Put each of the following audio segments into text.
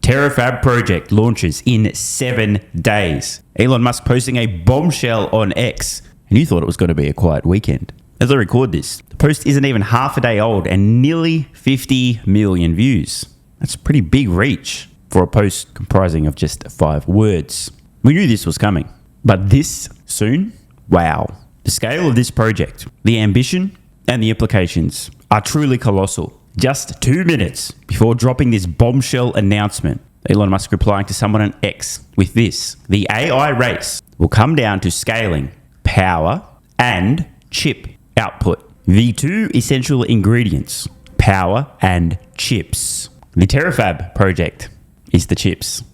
Terafab Project launches in 7 days. Elon Musk posting a bombshell on X, and you thought it was going to be a quiet weekend. As I record this, the post isn't even half a day old and nearly 50 million views. That's a pretty big reach for a post comprising of just 5 words. We knew this was coming, but this soon? Wow. The scale of this project, the ambition, and the implications are truly colossal. Just 2 minutes before dropping this bombshell announcement, Elon Musk replying to someone on X with this: the AI race will come down to scaling power and chip output. The 2 essential ingredients, power and chips. The Terafab project is the chips.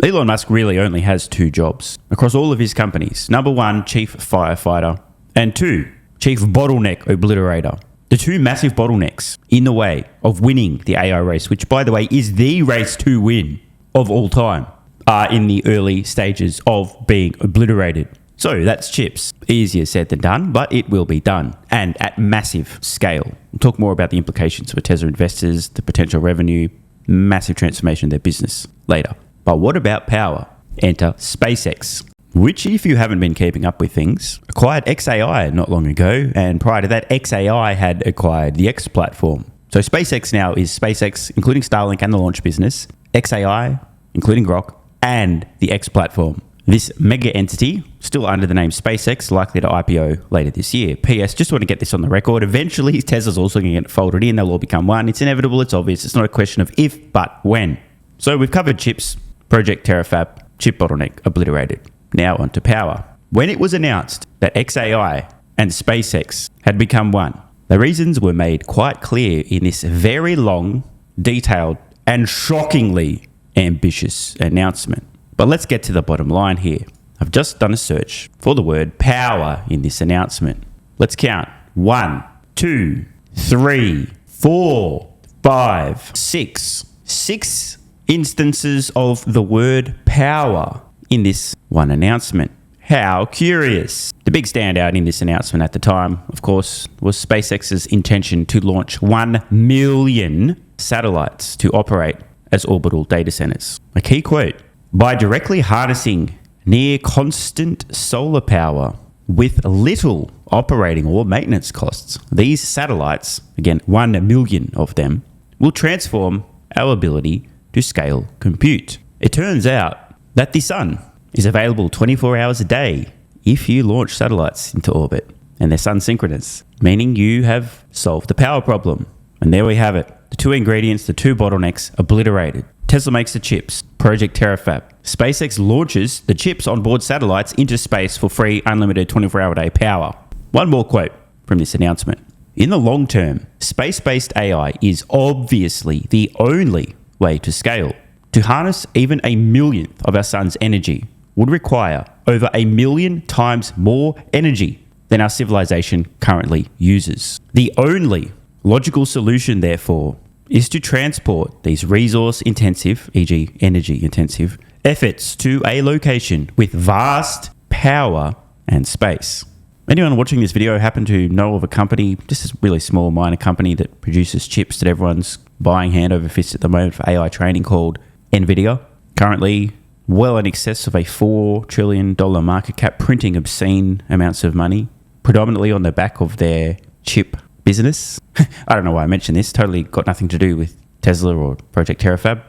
Elon Musk really only has 2 jobs across all of his companies. Number 1, chief firefighter, and 2, chief bottleneck obliterator. The 2 massive bottlenecks in the way of winning the AI race, which by the way is the race to win of all time, are in the early stages of being obliterated. So that's chips. Easier said than done, but it will be done, and at massive scale. We'll talk more about the implications for Tesla investors, the potential revenue, massive transformation of their business later. But what about power? Enter SpaceX, which, if you haven't been keeping up with things, acquired XAI not long ago, and prior to that, XAI had acquired the X platform. So SpaceX now is SpaceX, including Starlink and the launch business, XAI, including Grok, and the X platform. This mega entity, still under the name SpaceX, likely to IPO later this year. PS, just want to get this on the record. Eventually, Tesla's also going to get folded in. They'll all become one. It's inevitable. It's obvious. It's not a question of if, but when. So we've covered chips, Project Terafab, chip bottleneck, obliterated. Now onto power. When it was announced that XAI and SpaceX had become one, the reasons were made quite clear in this very long, detailed, and shockingly ambitious announcement. But let's get to the bottom line here. I've just done a search for the word power in this announcement. Let's count. 1, 2, 3, 4, 5, 6. 6 instances of the word power in this one announcement. How curious. The big standout in this announcement at the time, of course, was SpaceX's intention to launch 1 million satellites to operate as orbital data centers. A key quote: by directly harnessing near constant solar power with little operating or maintenance costs, these satellites, again 1 million of them, will transform our ability to scale compute. It turns out that the sun is available 24 hours a day if you launch satellites into orbit, and they're sun synchronous, meaning you have solved the power problem. And there we have it. The 2 ingredients, the 2 bottlenecks obliterated. Tesla makes the chips, Project Terafab. SpaceX launches the chips on board satellites into space for free, unlimited 24-hour-a-day power. One more quote from this announcement. In the long term, space-based AI is obviously the only way to scale. To harness even a millionth of our sun's energy would require over 1 million times more energy than our civilization currently uses. The only logical solution, therefore, is to transport these resource-intensive, e.g. energy-intensive, efforts to a location with vast power and space. Anyone watching this video happen to know of a company, just a really small minor company that produces chips that everyone's buying hand over fist at the moment for AI training, called NVIDIA? Currently well in excess of a $4 trillion market cap, printing obscene amounts of money, predominantly on the back of their chip business. I don't know why I mentioned this. Totally got nothing to do with Tesla or Project Terafab.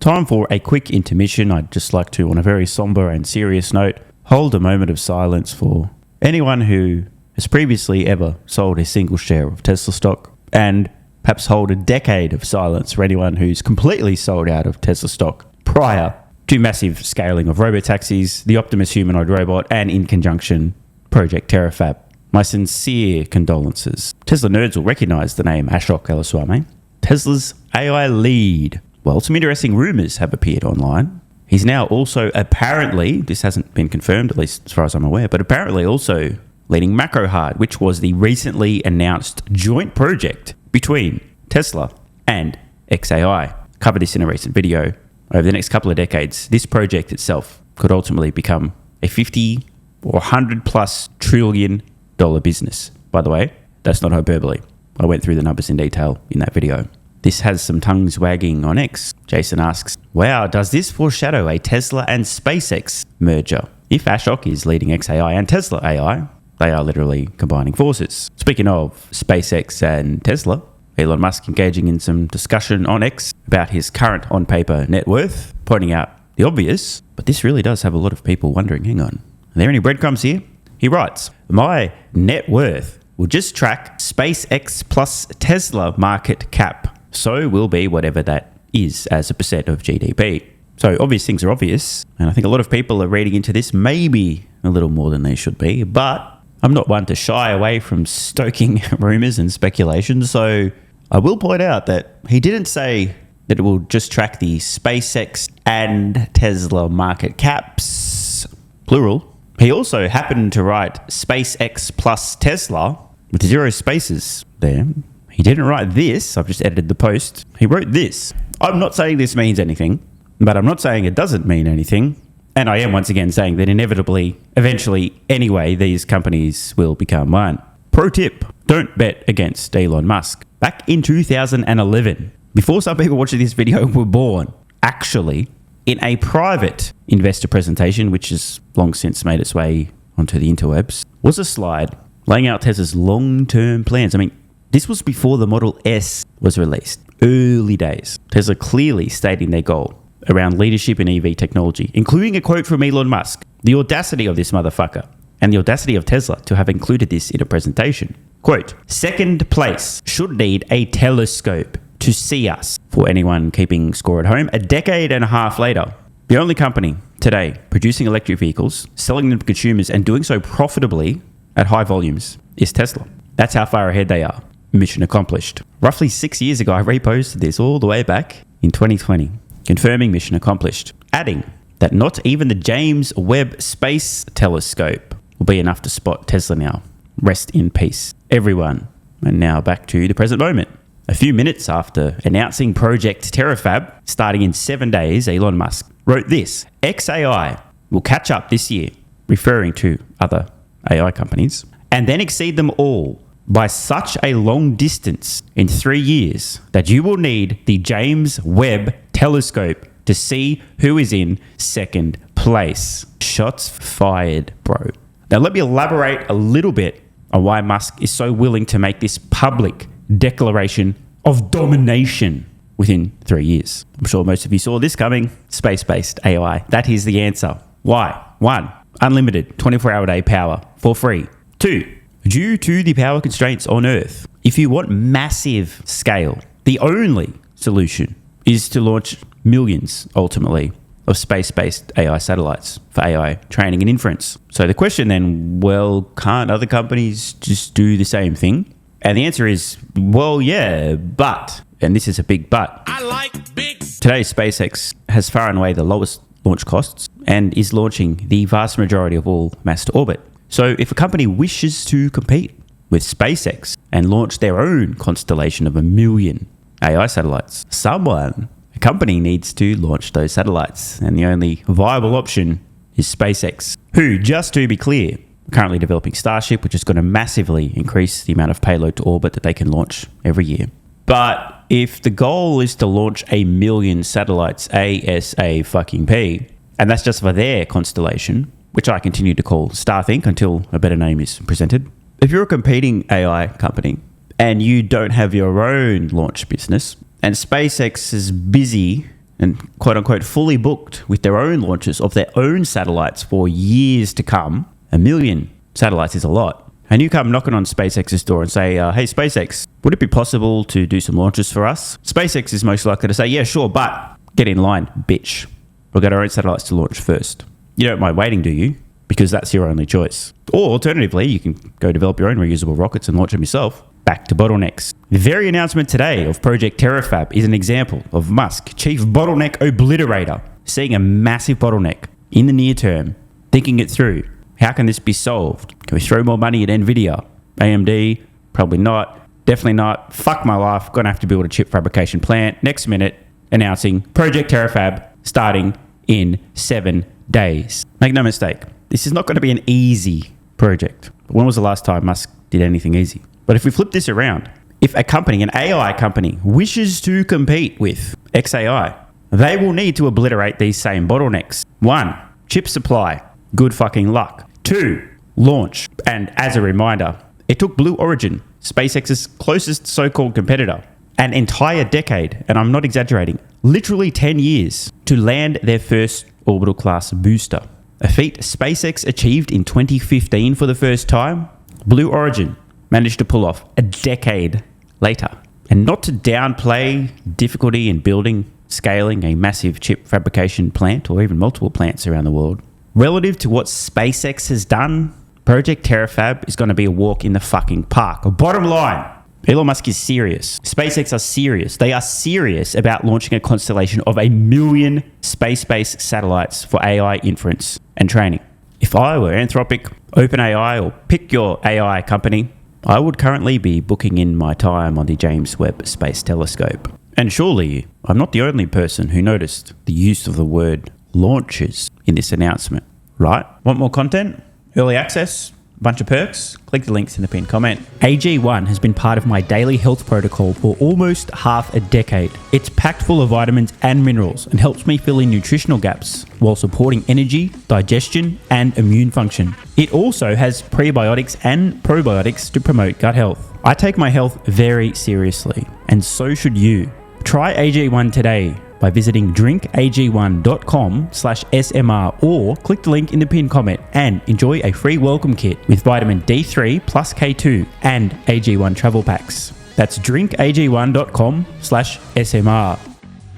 Time for a quick intermission. I'd just like to, on a very somber and serious note, hold a moment of silence for anyone who has previously ever sold a single share of Tesla stock, and perhaps hold a decade of silence for anyone who's completely sold out of Tesla stock prior to massive scaling of Robotaxis, the Optimus humanoid robot, and in conjunction, Project Terafab. My sincere condolences. Tesla nerds will recognize the name Ashok Ellaswamy, Tesla's AI lead. Well, some interesting rumors have appeared online. He's now also apparently, this hasn't been confirmed, at least as far as I'm aware, but apparently also leading MacroHard, which was the recently announced joint project between Tesla and XAI. Covered this in a recent video. Over the next couple of decades, this project itself could ultimately become a 50 or 100 plus trillion dollar business. By the way, that's not hyperbole. I went through the numbers in detail in that video. This has some tongues wagging on X. Jason asks, wow, does this foreshadow a Tesla and SpaceX merger? If Ashok is leading XAI and Tesla AI, they are literally combining forces. Speaking of SpaceX and Tesla, Elon Musk engaging in some discussion on X about his current on-paper net worth, pointing out the obvious, but this really does have a lot of people wondering, hang on, are there any breadcrumbs here? He writes, my net worth will just track SpaceX plus Tesla market cap. So will be whatever that is as a percent of GDP. So obvious things are obvious. And I think a lot of people are reading into this maybe a little more than they should be. But I'm not one to shy away from stoking rumors and speculation. So I will point out that he didn't say that it will just track the SpaceX and Tesla market caps, plural. He also happened to write SpaceX plus Tesla with 0 spaces there. He didn't write this. I've just edited the post. He wrote this. I'm not saying this means anything, but I'm not saying it doesn't mean anything. And I am once again saying that inevitably, eventually, anyway, these companies will become one. Pro tip, don't bet against Elon Musk. Back in 2011, before some people watching this video were born, actually, in a private investor presentation, which has long since made its way onto the interwebs, was a slide laying out Tesla's long-term plans. I mean, this was before the Model S was released. Early days. Tesla clearly stating their goal around leadership in EV technology, including a quote from Elon Musk. The audacity of this motherfucker and the audacity of Tesla to have included this in a presentation. Quote, second place should need a telescope to see us. For anyone keeping score at home, a decade and a half later, the only company today producing electric vehicles, selling them to consumers and doing so profitably at high volumes is Tesla. That's how far ahead they are. Mission accomplished. Roughly 6 years ago, I reposted this all the way back in 2020, confirming mission accomplished, adding that not even the James Webb Space Telescope will be enough to spot Tesla now. Rest in peace, everyone. And now back to the present moment. A few minutes after announcing Project Terafab, starting in 7 days, Elon Musk wrote this, XAI will catch up this year, referring to other AI companies, and then exceed them all by such a long distance in 3 years that you will need the James Webb Telescope to see who is in second place. Shots fired, bro. Now let me elaborate a little bit on why Musk is so willing to make this public declaration of domination within 3 years. I'm sure most of you saw this coming. Space-based AI. That is the answer. Why? 1, unlimited 24-hour day power for free. 2, due to the power constraints on Earth, if you want massive scale, the only solution is to launch millions, ultimately, of space-based AI satellites for AI training and inference. So the question then, well, can't other companies just do the same thing? And the answer is, well, yeah, but, and this is a big but. I like big. Today, SpaceX has far and away the lowest launch costs and is launching the vast majority of all mass to orbit. So if a company wishes to compete with SpaceX and launch their own constellation of 1 million AI satellites, a company needs to launch those satellites. And the only viable option is SpaceX, who, just to be clear, are currently developing Starship, which is going to massively increase the amount of payload to orbit that they can launch every year. But if the goal is to launch 1 million satellites ASAP, and that's just for their constellation, which I continue to call Starthink until a better name is presented. If you're a competing AI company and you don't have your own launch business, and SpaceX is busy and quote-unquote fully booked with their own launches of their own satellites for years to come, 1 million satellites is a lot. And you come knocking on SpaceX's door and say, hey, SpaceX, would it be possible to do some launches for us? SpaceX is most likely to say, yeah, sure, but get in line, bitch. We'll get our own satellites to launch first. You don't mind waiting, do you? Because that's your only choice. Or alternatively, you can go develop your own reusable rockets and launch them yourself. Back to bottlenecks. The very announcement today of Project Terafab is an example of Musk, chief bottleneck obliterator, seeing a massive bottleneck in the near term, thinking it through. How can this be solved? Can we throw more money at NVIDIA? AMD? Probably not. Definitely not. Fuck my life. Gonna have to build a chip fabrication plant. Next minute, announcing Project Terafab starting in 7 days. Make no mistake, this is not going to be an easy project. When was the last time Musk did anything easy? But if we flip this around, If a company, an AI company, wishes to compete with XAI, they will need to obliterate these same bottlenecks. 1. Chip supply. Good fucking luck. 2. Launch. And as a reminder, it took Blue Origin, SpaceX's closest so-called competitor, an entire decade, and I'm not exaggerating, literally 10 years, to land their first orbital class booster. A feat SpaceX achieved in 2015 for the first time, Blue Origin managed to pull off a decade later. And not to downplay difficulty in building, scaling a massive chip fabrication plant or even multiple plants around the world, relative to what SpaceX has done, Project Terafab is going to be a walk in the fucking park. Bottom line, Elon Musk is serious. SpaceX are serious. They are serious about launching a constellation of 1 million space-based satellites for AI inference and training. If I were Anthropic, OpenAI, or pick your AI company, I would currently be booking in my time on the James Webb Space Telescope. And surely, I'm not the only person who noticed the use of the word launches in this announcement, right? Want more content? Early access? Bunch of perks? Click the links in the pinned comment. AG1 has been part of my daily health protocol for almost half a decade. It's packed full of vitamins and minerals and helps me fill in nutritional gaps while supporting energy, digestion, and immune function. It also has prebiotics and probiotics to promote gut health. I take my health very seriously, and so should you. Try AG1 today by visiting drinkag1.com/SMR or click the link in the pinned comment and enjoy a free welcome kit with vitamin D3 plus K2 and AG1 travel packs. That's drinkag1.com/SMR.